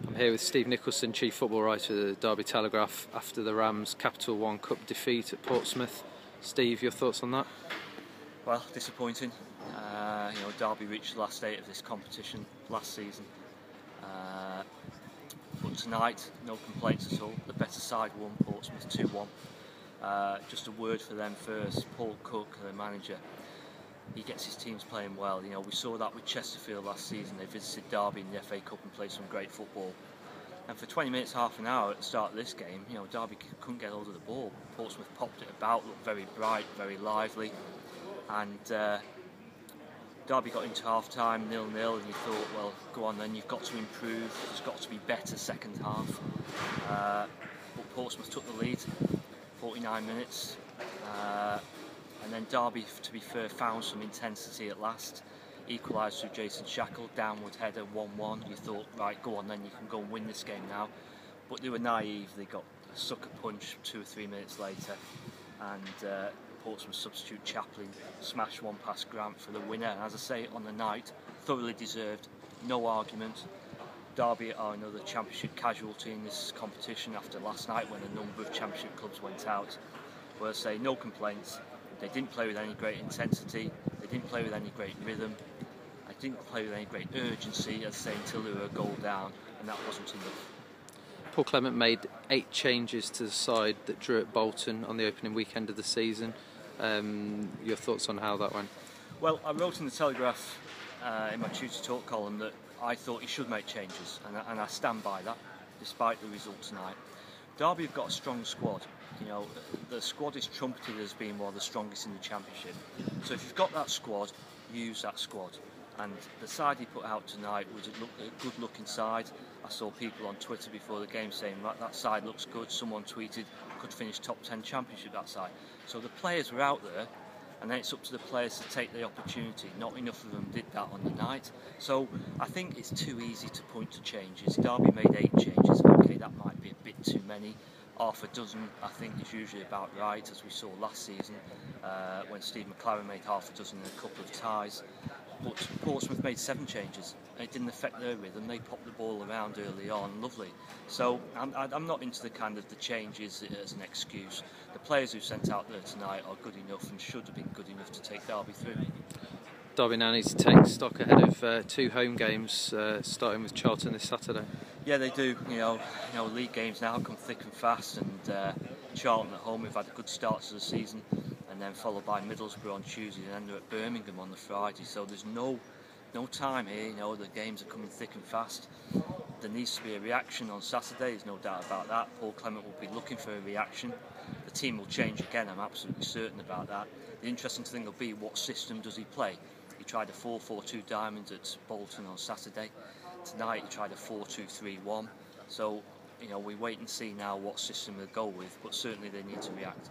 I'm here with Steve Nicholson, Chief Football Writer of the Derby Telegraph, after the Rams' Capital One Cup defeat at Portsmouth. Steve, your thoughts on that? Well, disappointing. Derby reached the last eight of this competition last season. But tonight, no complaints at all. The better side won, Portsmouth 2-1. Just a word for them first. Paul Cook, the manager, he gets his teams playing well. We saw that with Chesterfield last season. They visited Derby in the FA Cup and played some great football. And for 20 minutes, half an hour at the start of this game, Derby couldn't get hold of the ball. Portsmouth popped it about, looked very bright, very lively. And Derby got into half-time 0-0, and you thought, well, go on then, you've got to improve. There's got to be better second half. But Portsmouth took the lead, 49 minutes. And then Derby, to be fair, found some intensity at last. Equalised through Jason Shackle, downward header, 1-1. You thought, right, go on then, you can go and win this game now. But they were naive. They got a sucker punch 2 or 3 minutes later. And Portsmouth substitute Chaplin smashed one past Grant for the winner. And as I say, on the night, thoroughly deserved, no argument. Derby are another Championship casualty in this competition after last night when a number of Championship clubs went out. But I say, no complaints. They didn't play with any great intensity. They didn't play with any great rhythm. They didn't play with any great urgency, as I say, until they were a goal down, and that wasn't enough. Paul Clement made 8 changes to the side that drew at Bolton on the opening weekend of the season. Your thoughts on how that went? Well, I wrote in the Telegraph in my Tuesday Talk column that I thought he should make changes, and I stand by that, despite the result tonight. Derby have got a strong squad. The squad is trumpeted as being one of the strongest in the Championship. So if you've got that squad, use that squad. And the side he put out tonight was a good-looking side. I saw people on Twitter before the game saying that side looks good. Someone tweeted could finish top 10 Championship, that side. So the players were out there, and then it's up to the players to take the opportunity. Not enough of them did that on the night. So I think it's too easy to point to changes. Derby made 8 changes. Okay, that might be a bit too many. Half a dozen, I think, is usually about right, as we saw last season when Steve McLaren made half a dozen in a couple of ties. But Portsmouth made 7 changes. It didn't affect their rhythm. They popped the ball around early on, lovely. So I'm not into the changes as an excuse. The players who sent out there tonight are good enough and should have been good enough to take Derby through. Derby now needs to take stock ahead of 2 home games, starting with Charlton this Saturday. Yeah, they do. League games now come thick and fast, and Charlton at home, we've had a good start to the season, and then followed by Middlesbrough on Tuesday and then at Birmingham on the Friday. So there's no time here. The games are coming thick and fast. There needs to be a reaction on Saturday. There's no doubt about that. Paul Clement will be looking for a reaction. The team will change again. I'm absolutely certain about that. The interesting thing will be, what system does he play? He tried a 4-4-2 diamond at Bolton on Saturday. Tonight he tried a 4-2-3-1. So, we wait and see now what system they'll go with, but certainly they need to react.